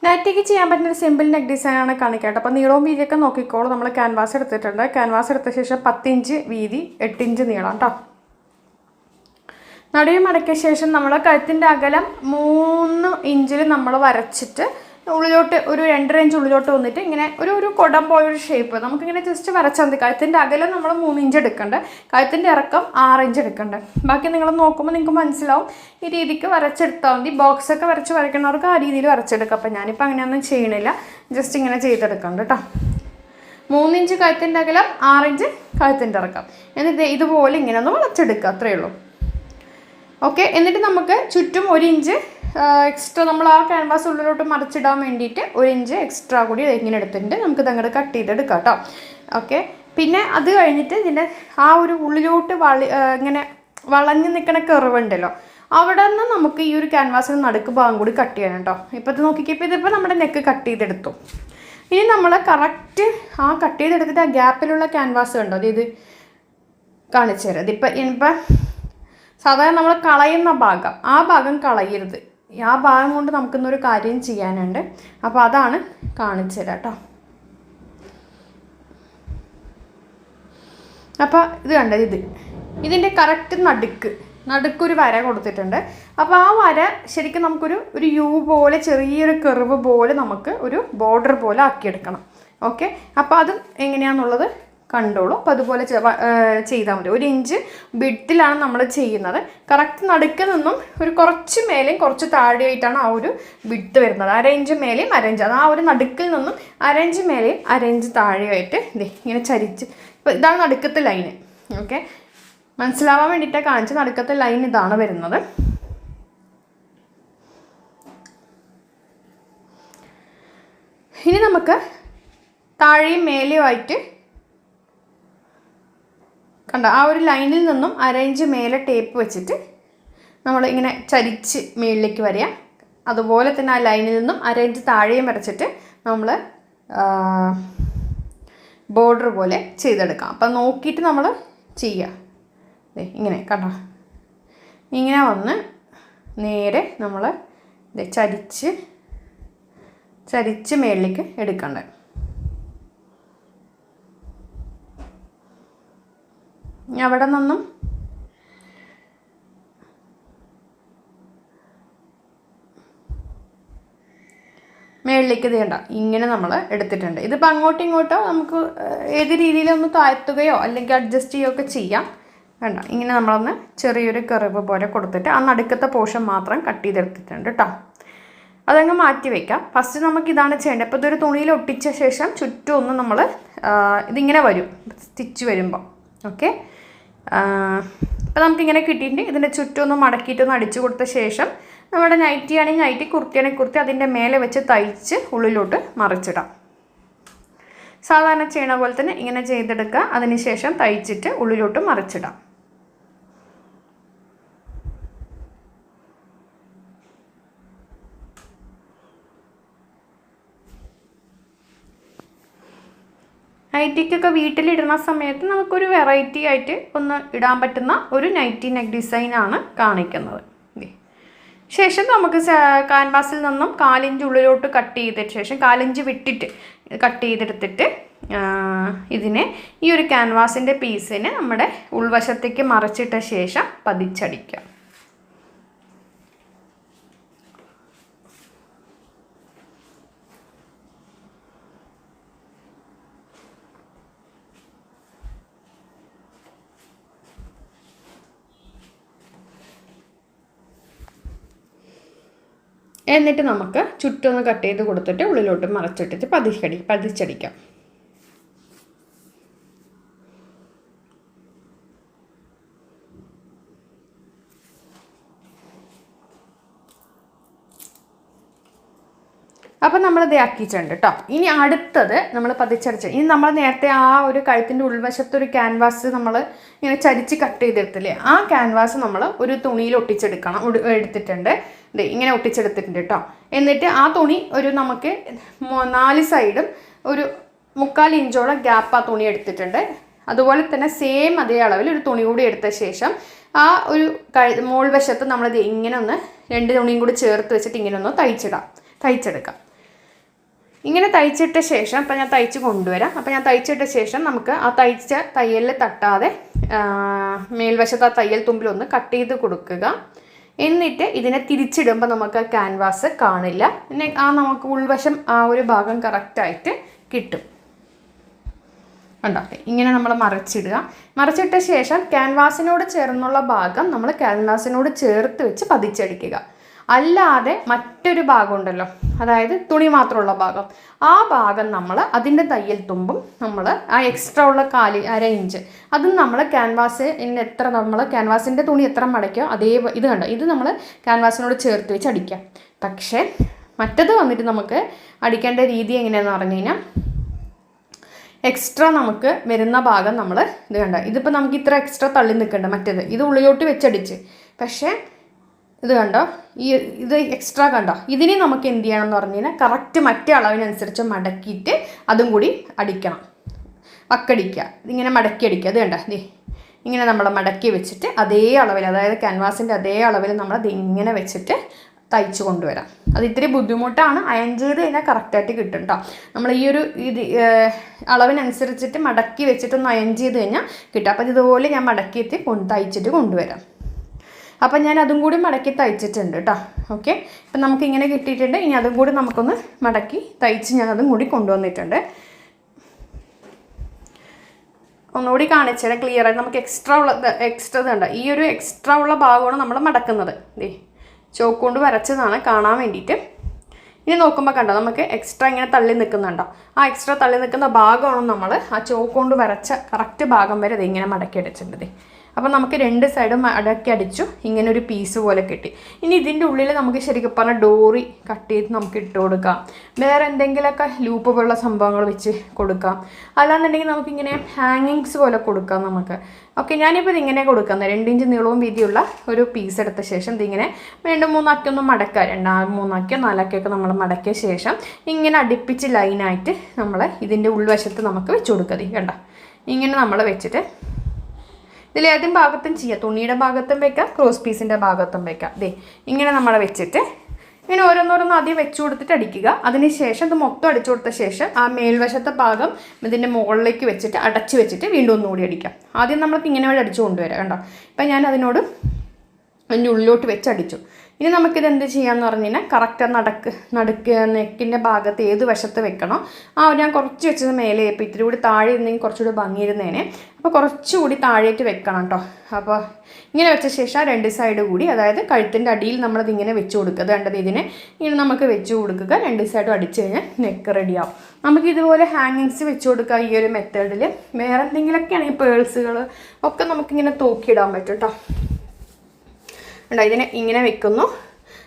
നൈറ്റിക്ക് ചെയ്യാൻ പറ്റുന്ന ഒരു സിമ്പിൾ നെക്ക് ഡിസൈനാണ് കാണിക്കട്ടെ. അപ്പോൾ നീളവും വീതിയൊക്കെ നോക്കിക്കോളൂ. നമ്മൾ ക്യാൻവാസ് എടുത്തിട്ടുണ്ട്. ക്യാൻവാസ് എടുത്ത ശേഷം 10 ഇഞ്ച് വീതി 8 ഇഞ്ച് നീളം കേട്ടോ. നടുവ് മടക്കിയ ശേഷം നമ്മൾ കഴുത്തിൻ്റെ അകലം 3 ഇഞ്ചിൽ നമ്മൾ വരച്ചിട്ട് ഉള്ളിലോട്ട് ഒരു 2 ഇഞ്ച് ഉള്ളിലോട്ട് വന്നിട്ട് ഇങ്ങനെ ഒരു കുടം പോലൊരു ഷേപ്പ് നമുക്കിങ്ങനെ ജസ്റ്റ് വരച്ചാൽ മതി. കഴുത്തിൻ്റെ അകലം നമ്മൾ 3 ഇഞ്ച് എടുക്കണ്ട്, കഴുത്തിൻ്റെ ഇറക്കം 6 ഇഞ്ച് എടുക്കണ്ട്. ബാക്കി നിങ്ങൾ നോക്കുമ്പോൾ നിങ്ങൾക്ക് മനസ്സിലാവും. ഈ രീതിക്ക് വരച്ചെടുത്താൽ മതി. ബോക്സൊക്കെ വരയ്ക്കുന്നവർക്ക് ആ രീതിയിൽ വരച്ചെടുക്കാം. അപ്പം ഞാനിപ്പോൾ അങ്ങനെയൊന്നും ചെയ്യണില്ല, ജസ്റ്റ് ഇങ്ങനെ ചെയ്തെടുക്കണ്ട് കേട്ടോ. 3 ഇഞ്ച് കഴുത്തിൻ്റെ അകലം, 6 ഇഞ്ച് കഴുത്തിൻ്റെ ഇറക്കം. എന്നിട്ട് ഇതുപോലെ ഇങ്ങനെ ഒന്ന് വളച്ചെടുക്കുക, അത്രയേ ഉള്ളൂ. ഓക്കെ. എന്നിട്ട് നമുക്ക് ചുറ്റും 1 ഇഞ്ച് എക്സ്ട്രാ നമ്മൾ ആ ക്യാൻവാസ് ഉള്ളിലോട്ട് മറിച്ചിടാൻ വേണ്ടിയിട്ട് 1 ഇഞ്ച് എക്സ്ട്രാ കൂടി ഇങ്ങനെ എടുത്തിട്ടുണ്ട്. നമുക്ക് ഇതങ്ങോട്ട് കട്ട് ചെയ്തെടുക്കാം കേട്ടോ. ഓക്കെ. പിന്നെ അത് കഴിഞ്ഞിട്ട് ഇതിൻ്റെ ആ ഒരു ഉള്ളിലോട്ട് ഇങ്ങനെ വളഞ്ഞ് നിൽക്കുന്ന കർവുണ്ടല്ലോ, അവിടെ നിന്ന് നമുക്ക് ഈ ഒരു ക്യാൻവാസിന് നടുക്ക് ഭാഗം കൂടി കട്ട് ചെയ്യണം കേട്ടോ. ഇപ്പോൾ ഇത് നോക്കിക്കപ്പോൾ ഇതിപ്പോൾ നമ്മുടെ നെക്ക് കട്ട് ചെയ്തെടുത്തു. ഇനി നമ്മൾ കറക്റ്റ് ആ കട്ട് ചെയ്തെടുത്തിട്ട് ആ ഗ്യാപ്പിലുള്ള ക്യാൻവാസ് കണ്ടോ, ഇത് കാണിച്ചു തരാം. ഇനിയിപ്പോൾ സാധാരണ നമ്മൾ കളയുന്ന ഭാഗം, ആ ഭാഗം കളയരുത്. ആ ഭാഗം കൊണ്ട് നമുക്കിന്നൊരു കാര്യം ചെയ്യാനുണ്ട്. അപ്പോൾ അതാണ് കാണിച്ചു തരാം കേട്ടോ. അപ്പോൾ ഇത് കണ്ടത്, ഇതിൻ്റെ കറക്റ്റ് നടുക്കൊരു വര കൊടുത്തിട്ടുണ്ട്. അപ്പോൾ ആ വര ശരിക്കും നമുക്കൊരു യു പോലെ ചെറിയൊരു കർവ് പോലെ നമുക്ക് ഒരു ബോർഡർ പോലെ ആക്കിയെടുക്കണം. ഓക്കെ. അപ്പോൾ അത് എങ്ങനെയാണെന്നുള്ളത് കണ്ടോളൂ. അപ്പോൾ അതുപോലെ ചെയ്താൽ മതി. 1 ഇഞ്ച് വിഡ്ത്തിലാണ് നമ്മൾ ചെയ്യുന്നത്. കറക്റ്റ് നടുക്ക് നിന്നും ഒരു കുറച്ച് മേലെയും കുറച്ച് താഴെയായിട്ടാണ് ആ ഒരു വിഡ്ത്ത് വരുന്നത്. 1/2 ഇഞ്ച് മേലെയും 1/2 ഇഞ്ച്, അത് ആ ഒരു നടുക്കിൽ നിന്നും 1/2 ഇഞ്ച് മേലെയും 1/2 ഇഞ്ച് താഴെയായിട്ട് ഇങ്ങനെ ചരിച്ച്. ഇപ്പോൾ ഇതാണ് നടുക്കത്തെ ലൈന്. ഓക്കെ. മനസ്സിലാവാൻ വേണ്ടിയിട്ടാണ് കാണിച്ച്. നടുക്കത്തെ ലൈൻ ഇതാണ് വരുന്നത്. ഇനി നമുക്ക് താഴെയും മേലെയുമായിട്ട് കണ്ട ആ ഒരു ലൈനിൽ നിന്നും 1/2 ഇഞ്ച് മേലെ ടേപ്പ് വെച്ചിട്ട് നമ്മൾ ഇങ്ങനെ ചരിച്ച് മേളിലേക്ക് വരിക. അതുപോലെ തന്നെ ആ ലൈനിൽ നിന്നും 1/2 ഇഞ്ച് താഴെയും വരച്ചിട്ട് നമ്മൾ ബോർഡർ പോലെ ചെയ്തെടുക്കാം. അപ്പം നോക്കിയിട്ട് നമ്മൾ ചെയ്യുക. ഇങ്ങനെ കണ്ടോ, ഇങ്ങനെ വന്ന് നേരെ നമ്മൾ ചരിച്ച് മേളിലേക്ക് എടുക്കണ്ടേ. അവിടെ നിന്നും മേളിലേക്ക് വേണ്ട ഇങ്ങനെ നമ്മൾ എടുത്തിട്ടുണ്ട്. ഇതിപ്പോൾ അങ്ങോട്ടും ഇങ്ങോട്ടോ നമുക്ക് ഏത് രീതിയിലൊന്ന് താഴ്ത്തുകയോ അല്ലെങ്കിൽ അഡ്ജസ്റ്റ് ചെയ്യുകയൊക്കെ ചെയ്യാം. വേണ്ട ഇങ്ങനെ നമ്മളൊന്ന് ചെറിയൊരു കർവ് പോലെ കൊടുത്തിട്ട് ആ നടുക്കത്തെ പോർഷൻ മാത്രം കട്ട് ചെയ്തെടുത്തിട്ടുണ്ട് കേട്ടോ. അതങ്ങ് മാറ്റി വയ്ക്കാം. ഫസ്റ്റ് നമുക്ക് ഇതാണ് ചെയ്യേണ്ടത്. അപ്പോൾ ഇതൊരു തുണിയിൽ ഒട്ടിച്ച ശേഷം ചുറ്റും ഒന്ന് നമ്മൾ ഇതിങ്ങനെ വരും സ്റ്റിച്ച് വരുമ്പോൾ. ഓക്കെ. അപ്പോൾ നമുക്കിങ്ങനെ കിട്ടിയിട്ട് ഇതിൻ്റെ ചുറ്റൊന്ന് മടക്കിയിട്ടൊന്ന് അടിച്ചു കൊടുത്ത ശേഷം നമ്മുടെ നൈറ്റി ആണെങ്കിൽ നൈറ്റി, കുർത്തിയാണെങ്കിൽ കുർത്തി അതിൻ്റെ മേലെ വെച്ച് തയ്ച്ച് ഉള്ളിലോട്ട് മറിച്ചിടാം. സാധാരണ ചെയ്യണ പോലെ തന്നെ ഇങ്ങനെ ചെയ്തെടുക്കുക. അതിന് ശേഷം തയ്ച്ചിട്ട് ഉള്ളിലോട്ട് മറിച്ചിടാം. നൈറ്റിക്കൊക്കെ വീട്ടിലിടുന്ന സമയത്ത് നമുക്കൊരു വെറൈറ്റി ആയിട്ട് ഒന്ന് ഇടാൻ പറ്റുന്ന ഒരു നൈറ്റി നെക്ക് ഡിസൈനാണ് കാണിക്കുന്നത്. ശേഷം നമുക്ക് ക്യാൻവാസിൽ നിന്നും 4 ഇഞ്ച് ഉള്ളിലോട്ട് കട്ട് ചെയ്തതിന് ശേഷം 4 ഇഞ്ച് വിട്ടിട്ട് കട്ട് ചെയ്തെടുത്തിട്ട് ഇതിനെ ഈ ഒരു ക്യാൻവാസിൻ്റെ പീസിന് നമ്മുടെ ഉൾവശത്തേക്ക് മറിച്ചിട്ട ശേഷം പതിച്ചടിക്കുക. എന്നിട്ട് നമുക്ക് ചുറ്റൊന്ന് കട്ട് ചെയ്ത് കൊടുത്തിട്ട് ഉള്ളിലോട്ട് മറച്ചിട്ടിട്ട് പതിച്ചടിക്കാം. അപ്പം നമ്മളിത് ആക്കിയിട്ടുണ്ട് കേട്ടോ. ഇനി അടുത്തത് നമ്മൾ പതിച്ചടിച്ച്, ഇനി നമ്മൾ നേരത്തെ ആ ഒരു കഴുത്തിൻ്റെ ഉൾവശത്തൊരു ക്യാൻവാസ് നമ്മൾ ഇങ്ങനെ ചരിച്ച് കട്ട് ചെയ്തെടുത്തില്ലേ, ആ ക്യാൻവാസ് നമ്മൾ ഒരു തുണിയിൽ ഒട്ടിച്ചെടുക്കണം. എടുത്തിട്ടുണ്ട്, ഇങ്ങനെ ഒട്ടിച്ചെടുത്തിട്ടുണ്ട് കേട്ടോ. എന്നിട്ട് ആ തുണി ഒരു നമുക്ക് 4 സൈഡും ഒരു 3/4 ഇഞ്ചോളം ഗ്യാപ്പ് ആ തുണി എടുത്തിട്ടുണ്ട്. അതുപോലെ തന്നെ സെയിം അതേ അളവിൽ ഒരു തുണി കൂടി എടുത്ത ശേഷം ആ ഒരു മോൾ വശത്ത് നമ്മളിത് ഇങ്ങനെ ഒന്ന് 2 തുണിയും കൂടി ചേർത്ത് വെച്ചിട്ട് ഇങ്ങനെ ഒന്ന് തയ്ച്ചെടുക്കാം. ഇങ്ങനെ തയ്ച്ചിട്ട ശേഷം അപ്പം ഞാൻ തയ്ച്ച് കൊണ്ടുവരാം. അപ്പം ഞാൻ തയ്ച്ചിട്ട ശേഷം നമുക്ക് ആ തയ്ച്ച തയ്യലിൽ തട്ടാതെ മേൽവശത്ത് ആ തയ്യൽ തുമ്പിലൊന്ന് കട്ട് ചെയ്ത് കൊടുക്കുക. എന്നിട്ട് ഇതിനെ തിരിച്ചിടുമ്പോൾ നമുക്ക് ക്യാൻവാസ് കാണില്ല. പിന്നെ നമുക്ക് ഉൾവശം ആ ഒരു ഭാഗം കറക്റ്റായിട്ട് കിട്ടും. ഉണ്ടാക്കി ഇങ്ങനെ നമ്മൾ മറിച്ചിടുക. മറിച്ചിട്ട ശേഷം ക്യാൻവാസിനോട് ചേർന്നുള്ള ഭാഗം നമ്മൾ ക്യാൻവാസിനോട് ചേർത്ത് വെച്ച് പതിച്ചടിക്കുക. അല്ലാതെ മറ്റൊരു ഭാഗം ഉണ്ടല്ലോ, അതായത് തുണി മാത്രമുള്ള ഭാഗം, ആ ഭാഗം നമ്മൾ അതിൻ്റെ തയ്യൽ തുമ്പും നമ്മൾ ആ എക്സ്ട്രാ ഉള്ള 1/4 ഇഞ്ച് അതും നമ്മൾ എത്ര നമ്മൾ ക്യാൻവാസിൻ്റെ തുണി എത്ര മടയ്ക്കോ അതേ ഇത് കണ്ടോ, ഇത് നമ്മൾ ക്യാൻവാസിനോട് ചേർത്ത് വെച്ച് അടിക്കാം. പക്ഷേ മറ്റത് വന്നിട്ട് നമുക്ക് അടിക്കേണ്ട രീതി എങ്ങനെയാണെന്ന് പറഞ്ഞു കഴിഞ്ഞാൽ, എക്സ്ട്രാ നമുക്ക് വരുന്ന ഭാഗം നമ്മൾ ഇത് കണ്ട, ഇതിപ്പോൾ നമുക്ക് ഇത്ര എക്സ്ട്രാ തള്ളി നിൽക്കണ്ട, മറ്റേത് ഇത് ഉള്ളിലോട്ട് വെച്ചടിച്ച്. പക്ഷേ ഇത് കണ്ടോ, ഇത് എക്സ്ട്രാ കണ്ടോ, ഇതിനെ നമുക്ക് എന്ത് ചെയ്യണം എന്ന് പറഞ്ഞു കഴിഞ്ഞാൽ കറക്റ്റ് മറ്റേ അളവിനനുസരിച്ച് മടക്കിയിട്ട് അതും കൂടി അടിക്കണം. വക്കടിക്കുക, ഇതിങ്ങനെ മടക്കി അടിക്കുക. അത് കണ്ടോ, ഇങ്ങനെ നമ്മൾ മടക്കി വെച്ചിട്ട് അതേ അളവിൽ, അതായത് ക്യാൻവാസിൻ്റെ അതേ അളവിൽ നമ്മൾ അത് ഇങ്ങനെ വെച്ചിട്ട് തയ്ച്ച് കൊണ്ടുവരാം. അത് ഇത്തിരി ബുദ്ധിമുട്ടാണ്, അയൺ ചെയ്ത് കഴിഞ്ഞാൽ കറക്റ്റായിട്ട് കിട്ടും കേട്ടോ. നമ്മൾ ഈ ഒരു അളവിനനുസരിച്ചിട്ട് മടക്കി വെച്ചിട്ടൊന്ന് അയൺ ചെയ്ത് കഴിഞ്ഞാൽ കിട്ടും. അപ്പോൾ ഇതുപോലെ ഞാൻ മടക്കിയിട്ട് തയ്ച്ചിട്ട് കൊണ്ടുവരാം. അപ്പം ഞാൻ അതും കൂടി മടക്കി തയ്ച്ചിട്ടുണ്ട് കേട്ടോ. ഓക്കെ, അപ്പം നമുക്കിങ്ങനെ കിട്ടിയിട്ടുണ്ട്. ഇനി അതും കൂടി നമുക്കൊന്ന് മടക്കി തയ്ച്ച് ഞാൻ അതും കൂടി കൊണ്ടുവന്നിട്ടുണ്ട്. ഒന്നുകൂടി കാണിച്ചാൽ ക്ലിയറായി. നമുക്ക് എക്സ്ട്രാ കണ്ട ഈ ഒരു എക്സ്ട്രാ ഉള്ള ഭാഗമാണ് നമ്മൾ മടക്കുന്നത്. ചോക്ക് കൊണ്ട് വരച്ചതാണ് കാണാൻ വേണ്ടിയിട്ട്. ഇനി നോക്കുമ്പോൾ കണ്ടോ, നമുക്ക് എക്സ്ട്രാ ഇങ്ങനെ തള്ളി നിൽക്കുന്നുണ്ടോ, ആ എക്സ്ട്രാ തള്ളി നിൽക്കുന്ന ഭാഗമാണ് നമ്മൾ ആ ചോക്ക് കൊണ്ട് വരച്ച കറക്റ്റ് ഭാഗം വരെ ഇങ്ങനെ മടക്കി അടിച്ചിട്ടുണ്ട്. അപ്പോൾ നമുക്ക് 2 സൈഡും മടക്കി അടിച്ചു, ഇങ്ങനെ ഒരു പീസ് പോലെ കിട്ടി. ഇനി ഇതിൻ്റെ ഉള്ളിൽ നമുക്ക് ശരിക്കും പറഞ്ഞാൽ ഡോറി കട്ട് ചെയ്ത് നമുക്ക് ഇട്ട് കൊടുക്കാം. വേറെ എന്തെങ്കിലുമൊക്കെ ലൂപ്പ് പോലുള്ള സംഭവങ്ങൾ വെച്ച് കൊടുക്കാം. അല്ലാന്നുണ്ടെങ്കിൽ നമുക്കിങ്ങനെ ഹാങ്ങിങ്സ് പോലെ കൊടുക്കാം നമുക്ക്. ഓക്കെ, ഞാനിപ്പോൾ ഇതിങ്ങനെ കൊടുക്കുന്നത് 2 ഇഞ്ച് നീളവും വീതിയുള്ള ഒരു പീസ് എടുത്ത ശേഷം ഇതിങ്ങനെ 2-3 അക്കൊന്നും മടക്കുക, 2-3 അക്കോ 4 അക്കയൊക്കെ നമ്മൾ മടക്കിയ ശേഷം ഇങ്ങനെ അടുപ്പിച്ച് ലൈനായിട്ട് നമ്മൾ ഇതിൻ്റെ ഉൾവശത്ത് നമുക്ക് വെച്ച് കൊടുക്കുക. കണ്ട, ഇങ്ങനെ നമ്മൾ വെച്ചിട്ട് ഇതിലേതും ഭാഗത്തും ചെയ്യാം, തുണിയുടെ ഭാഗത്തും വെക്കാം, ക്രോസ് പീസിൻ്റെ ഭാഗത്തും വെക്കാം. ഇങ്ങനെ നമ്മൾ വെച്ചിട്ട് ഇങ്ങനെ ഓരോന്നോരോന്ന് ആദ്യം വെച്ച് കൊടുത്തിട്ട് അടിക്കുക. അതിനുശേഷം ഇത് മൊത്തം അടിച്ചു കൊടുത്ത ശേഷം ആ മേൽവശത്തെ ഭാഗം ഇതിൻ്റെ മുകളിലേക്ക് വെച്ചിട്ട് അടച്ച് വെച്ചിട്ട് വീണ്ടും ഒന്നുകൂടി അടിക്കാം. ആദ്യം നമ്മൾക്ക് ഇങ്ങനെ വഴി അടിച്ചു കൊണ്ടുവരാം. കണ്ടോ, ഇപ്പം ഞാൻ അതിനോട് അതിൻ്റെ ഉള്ളിലോട്ട് വെച്ച് അടിച്ചു. ഇനി നമുക്കിത് എന്ത് ചെയ്യാമെന്ന് പറഞ്ഞു കഴിഞ്ഞാൽ കറക്റ്റ് നടുക്ക് നെക്കിൻ്റെ ഭാഗത്ത് ഏത് വശത്ത് വെക്കണോ ഞാൻ കുറച്ച് വെച്ചത് മേലെ, ഇപ്പോൾ ഇത്തിരി കൂടി താഴെ ഇരുന്നെങ്കിൽ കുറച്ചുകൂടി ഭംഗിയിരുന്നേനെ. അപ്പോൾ കുറച്ചുകൂടി താഴേറ്റ് വെക്കണം കേട്ടോ. അപ്പോൾ ഇങ്ങനെ വെച്ച ശേഷം 2 സൈഡ് കൂടി, അതായത് കഴുത്തിൻ്റെ അടിയിൽ നമ്മളതിങ്ങനെ വെച്ച് കൊടുക്കുക. വേണ്ടത് ഇതിനെ ഇങ്ങനെ നമുക്ക് വെച്ച് കൊടുക്കുക. 2 സൈഡും അടിച്ച് കഴിഞ്ഞാൽ നെക്ക് റെഡിയാവും. നമുക്കിതുപോലെ ഹാങ്ങിങ്സ് വെച്ച് കൊടുക്കുക ഈ ഒരു മെത്തേഡിൽ. വേറെ എന്തെങ്കിലുമൊക്കെ ആണെങ്കിൽ പേഴ്സുകൾ ഒക്കെ നമുക്കിങ്ങനെ തൂക്കിയിടാൻ പറ്റും കേട്ടോ. ഉണ്ടോ, ഇതിനെ ഇങ്ങനെ വെക്കുന്നു,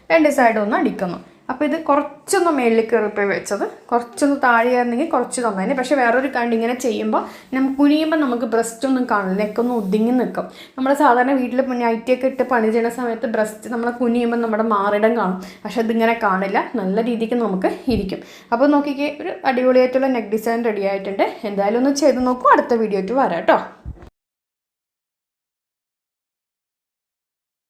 2 സൈഡും ഒന്ന് അടിക്കുന്നു. അപ്പോൾ ഇത് കുറച്ചൊന്ന് മേളിൽ കയറിപ്പോയി വെച്ചത്, കുറച്ചൊന്ന് താഴെയായിരുന്നെങ്കിൽ കുറച്ച് തന്നതിന്. പക്ഷേ വേറൊരു കാര്യം, ഇങ്ങനെ ചെയ്യുമ്പോൾ നമുക്ക് കുനിയുമ്പോൾ നമുക്ക് ബ്രസ്റ്റ് ഒന്നും കാണില്ല, നെക്കൊന്നും ഒതുങ്ങി നിൽക്കും. നമ്മൾ സാധാരണ വീട്ടിൽ നൈറ്റിയൊക്കെ ഇട്ട് പണി ചെയ്യുന്ന സമയത്ത് ബ്രസ്റ്റ് നമ്മൾ കുനിയുമ്പോൾ നമ്മുടെ മാറിടം കാണും. പക്ഷെ അതിങ്ങനെ കാണില്ല, നല്ല രീതിക്ക് നമുക്ക് ഇരിക്കും. അപ്പോൾ നോക്കിക്കേ, ഒരു അടിപൊളിയായിട്ടുള്ള നെക്ക് ഡിസൈൻ റെഡി ആയിട്ടുണ്ട്. എന്തായാലും ഒന്ന് ചെയ്ത് നോക്കൂ. അടുത്ത വീഡിയോ ആയിട്ട് വരാം കേട്ടോ.